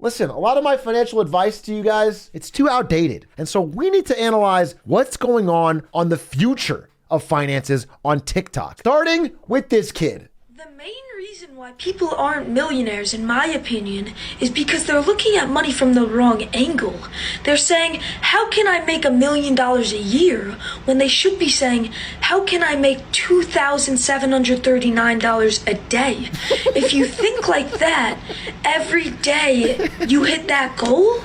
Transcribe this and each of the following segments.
Listen, a lot of my financial advice to you guys, it's too outdated. And so we need to analyze what's going on the future of finances on TikTok. Starting with this kid. The main reason why people aren't millionaires, in my opinion, is because they're looking at money from the wrong angle. They're saying, how can I make $1 million a year? When they should be saying, how can I make $2,739 a day? If you think like that, every day you hit that goal,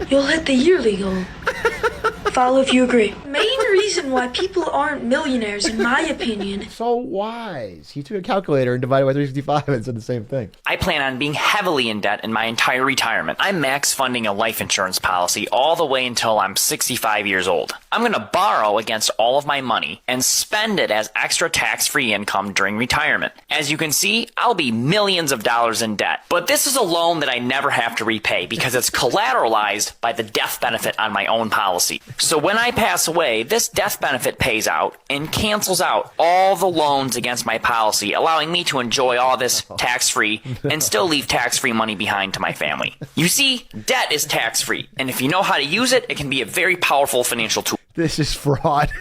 you'll hit the yearly goal. Follow if you agree. Main reason why people aren't millionaires, in my opinion. So wise. He took a calculator and divided by 365 and said the same thing. I plan on being heavily in debt in my entire retirement. I'm max funding a life insurance policy all the way until I'm 65 years old. I'm going to borrow against all of my money and spend it as extra tax-free income during retirement. As you can see, I'll be millions of dollars in debt. But this is a loan that I never have to repay because it's collateralized by the death benefit on my own policy. So when I pass away, this death benefit pays out and cancels out all the loans against my policy, allowing me to enjoy all this tax-free and still leave tax-free money behind to my family. You see, debt is tax-free, and if you know how to use it, it can be a very powerful financial tool. This is fraud.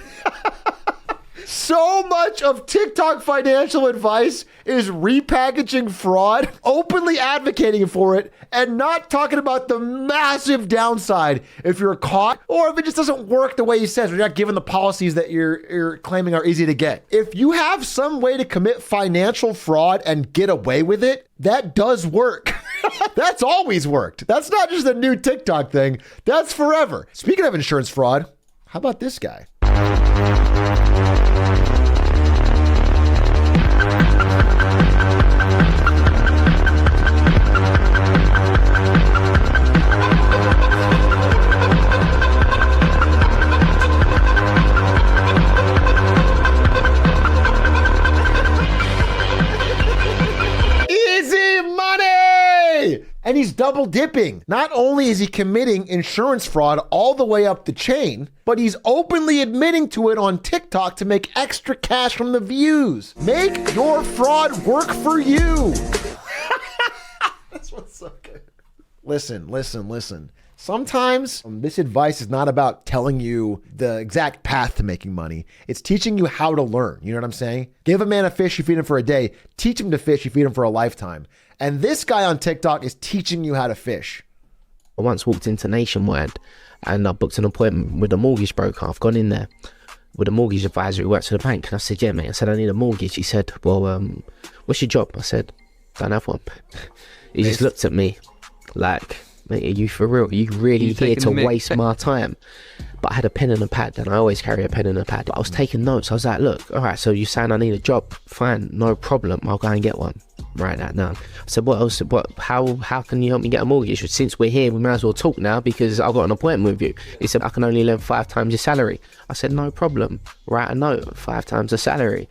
So much of TikTok financial advice is repackaging fraud, openly advocating for it, and not talking about the massive downside if you're caught or if it just doesn't work the way he says, or you're not given the policies that you're claiming are easy to get. If you have some way to commit financial fraud and get away with it, that does work. That's always worked. That's not just a new TikTok thing. That's forever. Speaking of insurance fraud, how about this guy? And he's double dipping. Not only is he committing insurance fraud all the way up the chain, but he's openly admitting to it on TikTok to make extra cash from the views. Make your fraud work for you. This one's so good. Listen. Sometimes this advice is not about telling you the exact path to making money. It's teaching you how to learn. You know what I'm saying? Give a man a fish, you feed him for a day. Teach him to fish, you feed him for a lifetime. And this guy on TikTok is teaching you how to fish. I once walked into Nationwide and I booked an appointment with a mortgage broker. I've gone in there with a mortgage advisor who works for the bank. And I said, yeah, mate. I said, I need a mortgage. He said, well, what's your job? I said, don't have one. He just looked at me like, mate, are you for real? Are you really here to waste my time? But I had a pen and a pad, and I always carry a pen and a pad. But I was taking notes. I was like, look, all right, so you're saying I need a job. Fine, no problem. I'll go and get one. Write that down. I said, what else? How can you help me get a mortgage? Since we're here, we might as well talk now because I've got an appointment with you. He said, I can only lend 5 times your salary. I said, no problem. Write a note, 5 times the salary.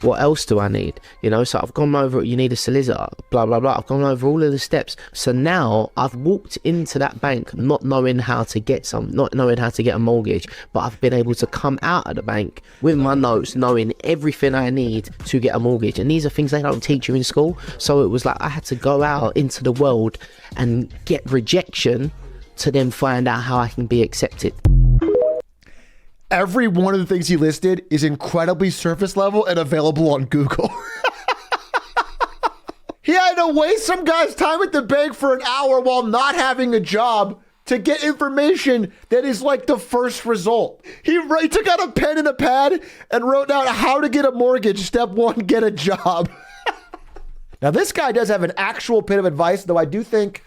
What else do I need? You know, so I've gone over, you need a solicitor, blah, blah, blah. I've gone over all of the steps. So now I've walked into that bank not knowing how to get not knowing how to get a mortgage, but I've been able to come out of the bank with my notes, knowing everything I need to get a mortgage. And these are things they don't teach you in school. So it was like I had to go out into the world and get rejection to then find out how I can be accepted. Every one of the things he listed is incredibly surface level and available on Google. He had to waste some guy's time at the bank for an hour while not having a job to get information that is like the first result. He took out a pen and a pad and wrote down how to get a mortgage. Step 1, get a job. Now, this guy does have an actual bit of advice, though I do think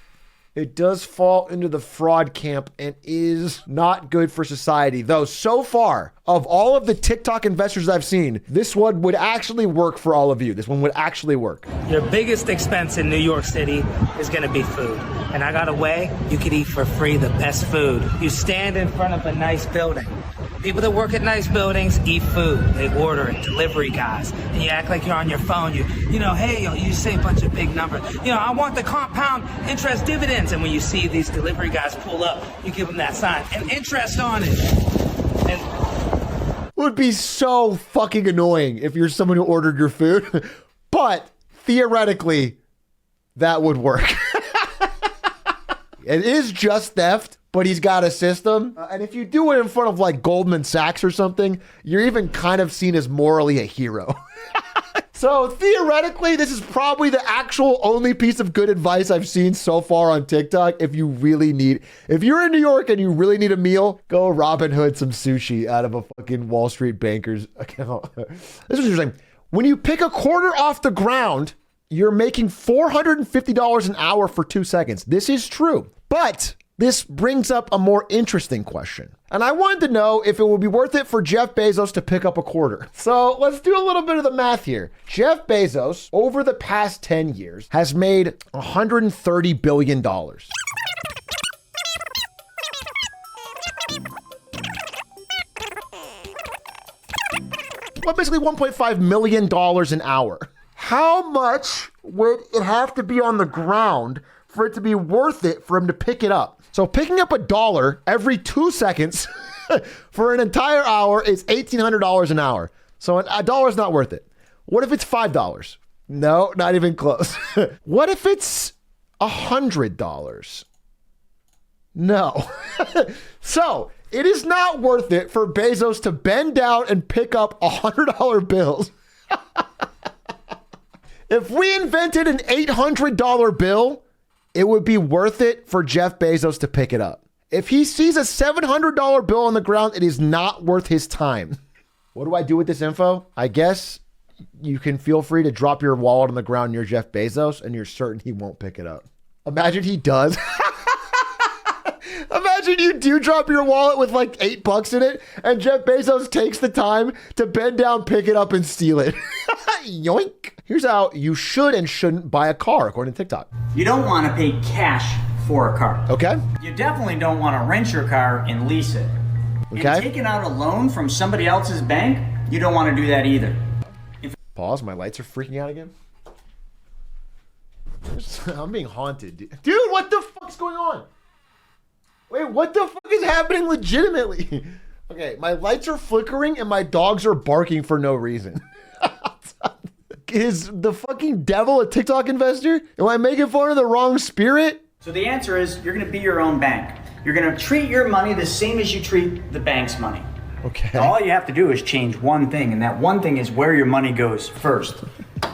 it does fall into the fraud camp and is not good for society. Though so far, of all of the TikTok investors I've seen, this one would actually work for all of you. This one would actually work. Your biggest expense in New York City is gonna be food. And I got a way you could eat for free the best food. You stand in front of a nice building. People that work at nice buildings eat food. They order it, delivery guys. And you act like you're on your phone. You know, hey, you say a bunch of big numbers. You know, I want the compound interest dividends. And when you see these delivery guys pull up, you give them that sign. And interest on it. And would be so fucking annoying if you're someone who ordered your food. But theoretically, that would work. It is just theft, but he's got a system. And if you do it in front of like Goldman Sachs or something, you're even kind of seen as morally a hero. So theoretically, this is probably the actual only piece of good advice I've seen so far on TikTok. If you're in New York and you really need a meal, go Robinhood some sushi out of a fucking Wall Street banker's account. This is interesting. When you pick a quarter off the ground, you're making $450 an hour for 2 seconds. This is true, but this brings up a more interesting question. And I wanted to know if it would be worth it for Jeff Bezos to pick up a quarter. So let's do a little bit of the math here. Jeff Bezos, over the past 10 years, has made $130 billion. Well, basically $1.5 million an hour. How much would it have to be on the ground for it to be worth it for him to pick it up? So picking up $1 every 2 seconds for an entire hour is $1,800 an hour. So $1 is not worth it. What if it's $5? No, not even close. What if it's $100? No. So it is not worth it for Bezos to bend down and pick up $100 bills. If we invented an $800 bill, it would be worth it for Jeff Bezos to pick it up. If he sees a $700 bill on the ground, it is not worth his time. What do I do with this info? I guess you can feel free to drop your wallet on the ground near Jeff Bezos and you're certain he won't pick it up. Imagine he does. Imagine you do drop your wallet with like $8 in it and Jeff Bezos takes the time to bend down, pick it up and steal it. Yoink. Here's how you should and shouldn't buy a car, according to TikTok. You don't want to pay cash for a car. Okay. You definitely don't want to rent your car and lease it. Okay. And taking out a loan from somebody else's bank, you don't want to do that either. Pause, my lights are freaking out again. I'm being haunted, dude. Dude, what the fuck's going on? Wait, what the fuck is happening legitimately? Okay, my lights are flickering and my dogs are barking for no reason. Is the fucking devil a TikTok investor? Am I making fun of the wrong spirit? So the answer is you're going to be your own bank. You're going to treat your money the same as you treat the bank's money. Okay. All you have to do is change one thing, and that one thing is where your money goes first.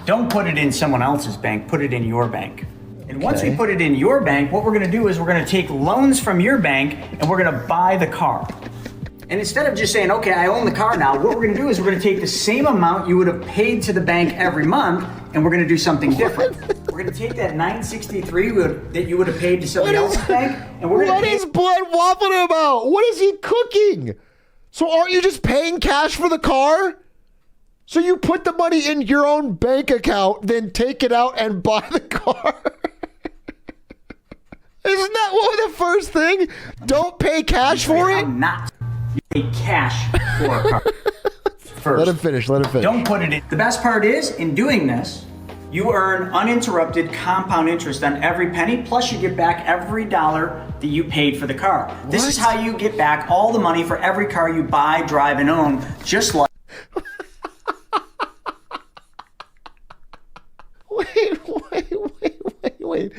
Don't put it in someone else's bank, put it in your bank. And once we put it in your bank, what we're going to do is we're going to take loans from your bank and we're going to buy the car. And instead of just saying, okay, I own the car now, what we're going to do is we're going to take the same amount you would have paid to the bank every month and we're going to do something different. We're going to take that $963 that you would have paid to somebody else's bank and we're going to What is Blood waffling about? What is he cooking? So aren't you just paying cash for the car? So you put the money in your own bank account, then take it out and buy the car? Isn't that what the first thing? Don't pay cash for it? Not. You pay cash for a car first. Let him finish. Don't put it in. The best part is, in doing this, you earn uninterrupted compound interest on every penny, plus you get back every dollar that you paid for the car. This is how you get back all the money for every car you buy, drive, and own, just like... Wait.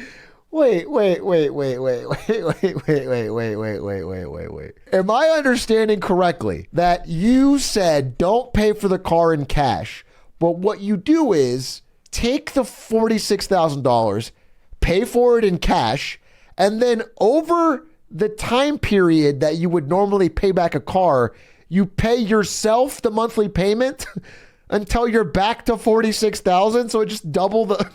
Am I understanding correctly that you said don't pay for the car in cash, but what you do is take the $46,000, pay for it in cash, and then over the time period that you would normally pay back a car, you pay yourself the monthly payment until you're back to $46,000, so it just double the...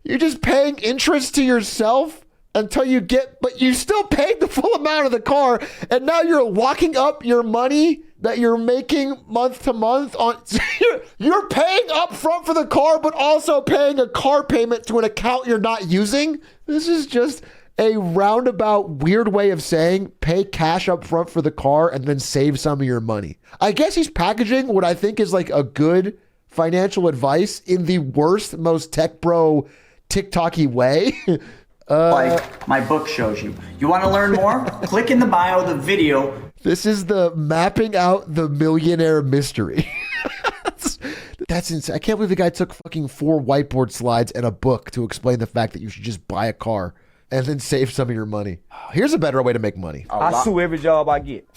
You're just paying interest to yourself until you get, but you still paid the full amount of the car, and now you're locking up your money that you're making month to month on. You're paying up front for the car, but also paying a car payment to an account you're not using. This is just a roundabout, weird way of saying pay cash up front for the car and then save some of your money. I guess he's packaging what I think is like a good financial advice in the worst, most tech bro TikTok-y way. Like my book shows you. You want to learn more? Click in the bio, the video. This is the mapping out the millionaire mystery. That's insane. I can't believe the guy took fucking 4 whiteboard slides and a book to explain the fact that you should just buy a car. and then save some of your money. Here's a better way to make money. I sue every job I get.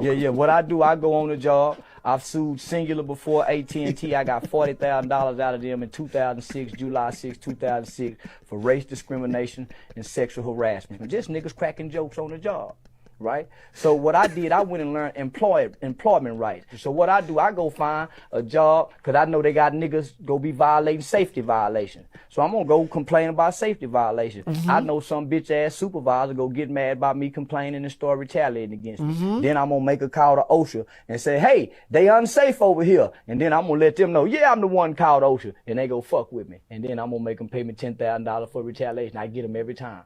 Yeah. What I do, I go on the job. I've sued Singular before, AT&T. I got $40,000 out of them in 2006, July 6, 2006, for race discrimination and sexual harassment. Just niggas cracking jokes on the job. Right? So what I did, I went and learned employment rights. So what I do, I go find a job, because I know they got niggas go be violating safety violations. So I'm going to go complain about safety violations. I know some bitch-ass supervisor go get mad about me complaining and start retaliating against me. Then I'm going to make a call to OSHA and say, hey, they unsafe over here. And then I'm going to let them know, yeah, I'm the one called OSHA. And they go fuck with me. And then I'm going to make them pay me $10,000 for retaliation. I get them every time.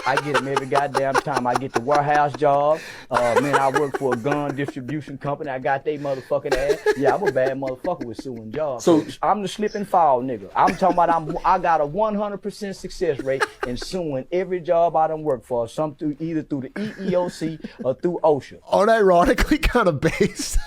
I get them every goddamn time. I get the warehouse job. Man, I work for a gun distribution company. I got they motherfucking ass. Yeah, I'm a bad motherfucker with suing jobs. So I'm the slip and fall nigga. I'm talking about I got a 100% success rate in suing every job I done worked for, either through the EEOC or through OSHA. Unironically kind of based.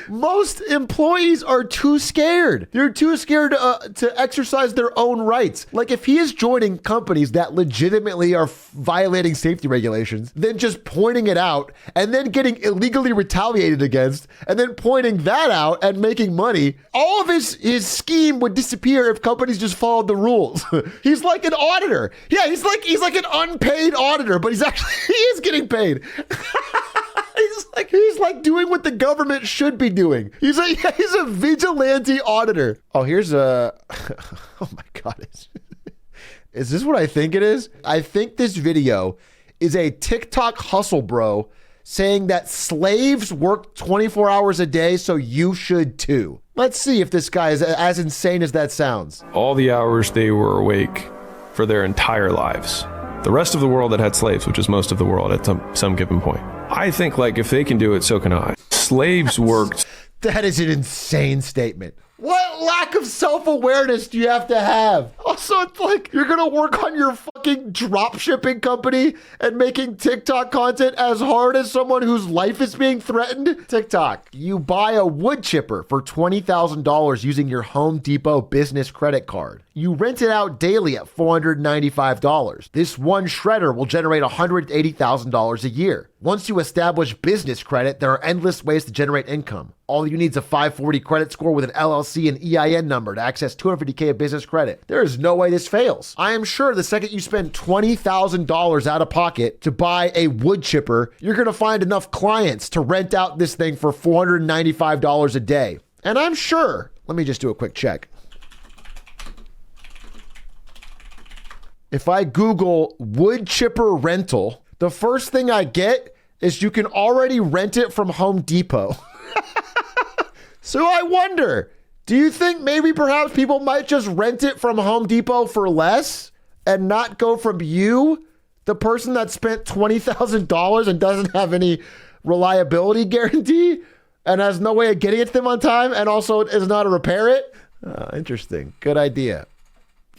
Most employees are too scared. They're too scared to exercise their own rights. Like if he is joining companies that legitimately are violating safety regulations, then just pointing it out and then getting illegally retaliated against and then pointing that out and making money, all of his scheme would disappear if companies just followed the rules. He's like an auditor. Yeah, he's like an unpaid auditor, but he is getting paid. He's like doing what the government should be doing. He's a vigilante auditor. Oh, here's a, oh my God. Is this what I think it is? I think this video is a TikTok hustle bro saying that slaves work 24 hours a day, so you should too. Let's see if this guy is as insane as that sounds. All the hours they were awake for their entire lives. The rest of the world that had slaves, which is most of the world at some given point. I think like if they can do it, so can I. Slaves worked. That is an insane statement. What lack of self-awareness do you have to have? Also, it's like you're going to work on your fucking drop shipping company and making TikTok content as hard as someone whose life is being threatened? TikTok, you buy a wood chipper for $20,000 using your Home Depot business credit card. You rent it out daily at $495. This one shredder will generate $180,000 a year. Once you establish business credit, there are endless ways to generate income. All you need is a 540 credit score with an LLC and EIN number to access $250K of business credit. There is no way this fails. I am sure the second you spend $20,000 out of pocket to buy a wood chipper, you're going to find enough clients to rent out this thing for $495 a day. And I'm sure, let me just do a quick check. If I Google wood chipper rental, the first thing I get is you can already rent it from Home Depot. So I wonder, do you think maybe perhaps people might just rent it from Home Depot for less and not go from you, the person that spent $20,000 and doesn't have any reliability guarantee and has no way of getting it to them on time and also is not to repair it? Interesting. Good idea.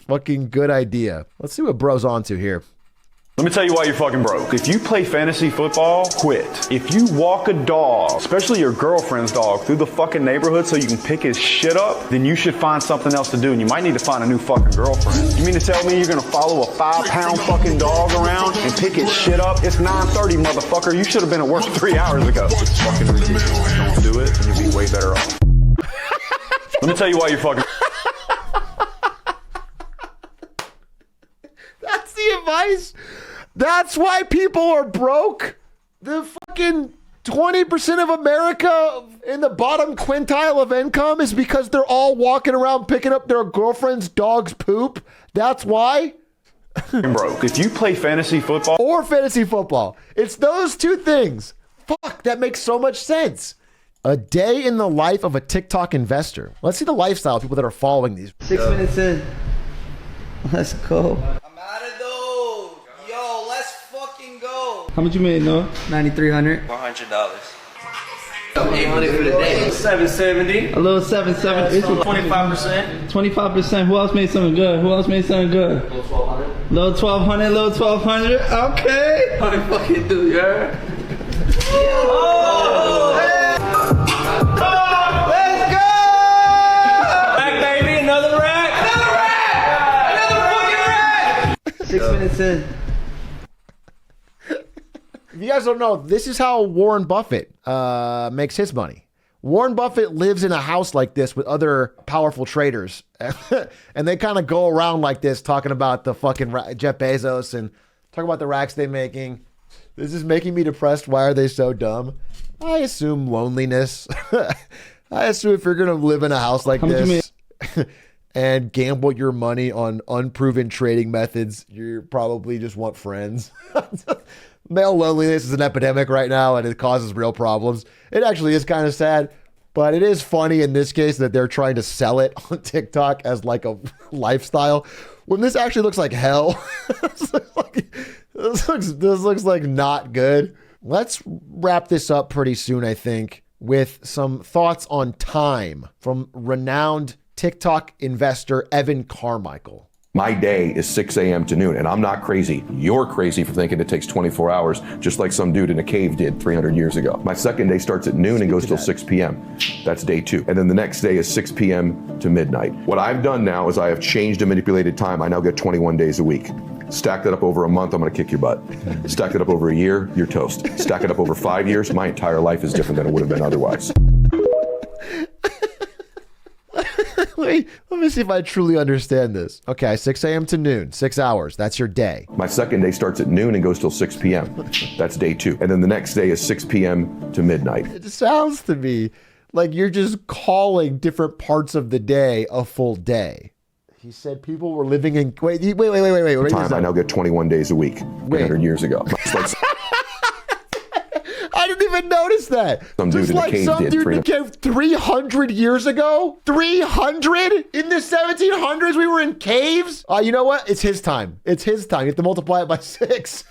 Fucking good idea. Let's see what bro's onto here. Let me tell you why you're fucking broke. If you play fantasy football, quit. If you walk a dog, especially your girlfriend's dog, through the fucking neighborhood so you can pick his shit up, then you should find something else to do, and you might need to find a new fucking girlfriend. You mean to tell me you're gonna follow a 5-pound fucking dog around and pick his shit up? It's 9:30, motherfucker. You should have been at work 3 hours ago. It's fucking ridiculous. Don't do it, and you'll be way better off. Let me tell you why you're fucking... That's the advice. That's why people are broke. The fucking 20% of America in the bottom quintile of income is because they're all walking around picking up their girlfriend's dog's poop. That's why. broke. If you play fantasy football or fantasy football, it's those two things. Fuck, that makes so much sense. A day in the life of a TikTok investor. Let's see the lifestyle of people that are following these. 6 minutes in. Let's go. How much you made, no? $9,300. $100. 800 for the day. 770. A little 770. 25%. 25%. Who else made something good? Who else made something good? Little 1200. Little 1200. Okay. How you fucking do, you heard? Oh! Hey. Let's go! Back, baby. Another rack. Another rack. Another fucking rack. minutes in. If you guys don't know, this is how Warren Buffett makes his money. Warren Buffett lives in a house like this with other powerful traders. And they kind of go around like this talking about the fucking Jeff Bezos and talk about the racks they're making. This is making me depressed. Why are they so dumb? I assume loneliness. I assume if you're going to live in a house like this and gamble your money on unproven trading methods, you probably just want friends. Male loneliness is an epidemic right now, and it causes real problems. It actually is kind of sad, but it is funny in this case that they're trying to sell it on TikTok as like a lifestyle when this actually looks like hell. This looks like not good. Let's wrap this up pretty soon, I think, with some thoughts on time from renowned TikTok investor Evan Carmichael. My day is 6 a.m. to noon, and I'm not crazy. You're crazy for thinking it takes 24 hours, just like some dude in a cave did 300 years ago. My second day starts at noon and goes till 6 p.m. That's day 2. And then the next day is 6 p.m. to midnight. What I've done now is I have changed and manipulated time. I now get 21 days a week. Stack that up over a month, I'm gonna kick your butt. Stack it up over a year, you're toast. Stack it up over 5 years, my entire life is different than it would have been otherwise. Let me see if I truly understand this. Okay, 6 a.m. to noon, 6 hours. That's your day. My second day starts at noon and goes till 6 p.m. That's day 2. And then the next day is 6 p.m. to midnight. It sounds to me like you're just calling different parts of the day a full day. He said people were living in... Wait. Time, I now get 21 days a week, 300 years ago. I didn't even notice that. Some dude in a cave some did dude in a cave 300 years ago? 300? In the 1700s we were in caves? You know what? It's his time. It's his time. You have to multiply it by 6.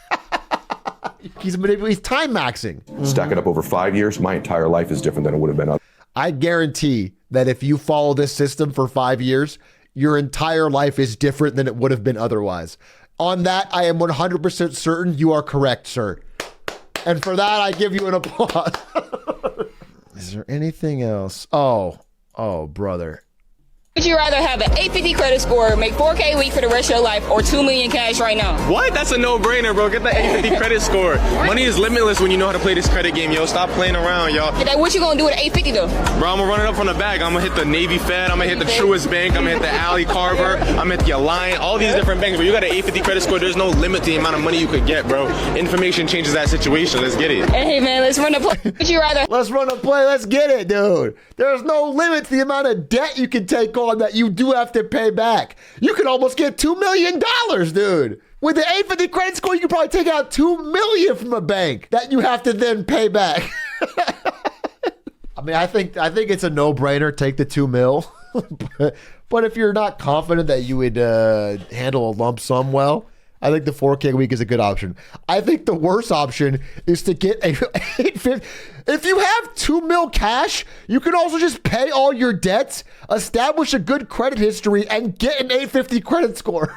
He's time maxing. Stack it up over 5 years, my entire life is different than it would have been otherwise. I guarantee that if you follow this system for 5 years, your entire life is different than it would have been otherwise. On that, I am 100% certain you are correct, sir. And for that, I give you an applause. Is there anything else? Oh, brother. Would you rather have an 850 credit score, make 4K a week for the rest of your life, or $2 million cash right now? What? That's a no-brainer, bro. Get the 850 credit score. Money is limitless when you know how to play this credit game, yo. Stop playing around, y'all. What you gonna do with 850 though? Bro, I'm gonna run it up from the back. I'm gonna hit the Navy Fed. I'm gonna hit the Truist Bank. I'm gonna hit the Alley Carver. I'm gonna hit the Alliant. All these different banks. But you got an 850 credit score. There's no limit to the amount of money you could get, bro. Information changes that situation. Let's get it. Hey, man, let's run a play. Would you rather? Let's run a play. Let's get it, dude. There's no limit to the amount of debt you can take on that you do have to pay back. You could almost get $2 million, dude. With the 850 credit score, you could probably take out $2 million from a bank that you have to then pay back. I mean, I think it's a no-brainer. Take the $2 million. But if you're not confident that you would handle a lump sum well, I think the 4K a week is a good option. I think the worst option is to get a 850. If you have $2 million cash, you can also just pay all your debts, establish a good credit history, and get an 850 credit score.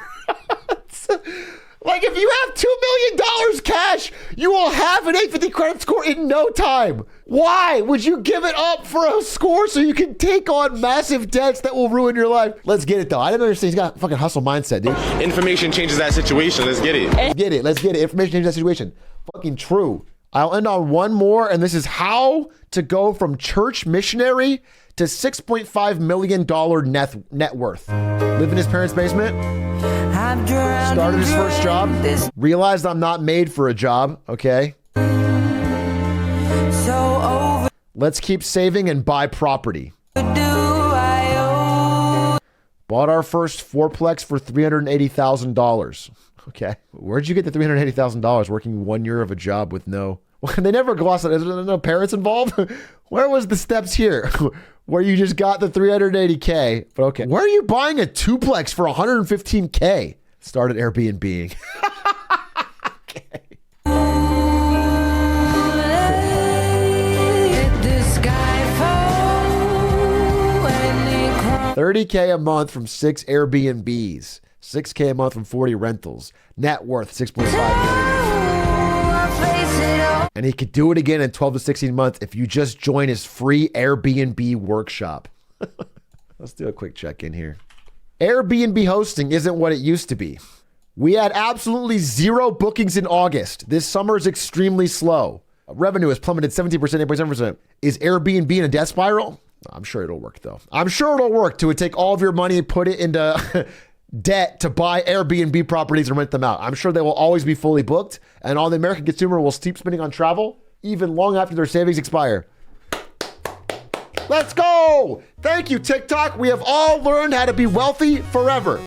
Like if you have $2 million cash, you will have an 850 credit score in no time. Why would you give it up for a score so you can take on massive debts that will ruin your life? Let's get it though. I didn't understand. He's got a fucking hustle mindset, dude. Information changes that situation. Let's get it. Let's get it. Information changes that situation. Fucking true. I'll end on one more, and this is how to go from church missionary to $6.5 million net worth. Live in his parents' basement. Started his first job. Realized I'm not made for a job. Okay. Let's keep saving and buy property. Bought our first fourplex for $380,000. Okay. Where'd you get the $380,000 working 1 year of a job with no... They never gloss on it. There's no parents involved. Where was the steps here? Where you just got the $380K. But okay. Where are you buying a twoplex for $115K? Started Airbnb. Okay. $30K a month from 6 Airbnbs. $6K a month from 40 rentals. Net worth $6.5 million. And he could do it again in 12 to 16 months if you just join his free Airbnb workshop. Let's do a quick check in here. Airbnb hosting isn't what it used to be. We had absolutely 0 bookings in August. This summer is extremely slow. Revenue has plummeted 17%, 8.7%. Is Airbnb in a death spiral? I'm sure it'll work, though. I'm sure it'll work to take all of your money and put it into debt to buy Airbnb properties and rent them out. I'm sure they will always be fully booked, and all the American consumer will keep spending on travel even long after their savings expire. Let's go! Thank you, TikTok. We have all learned how to be wealthy forever.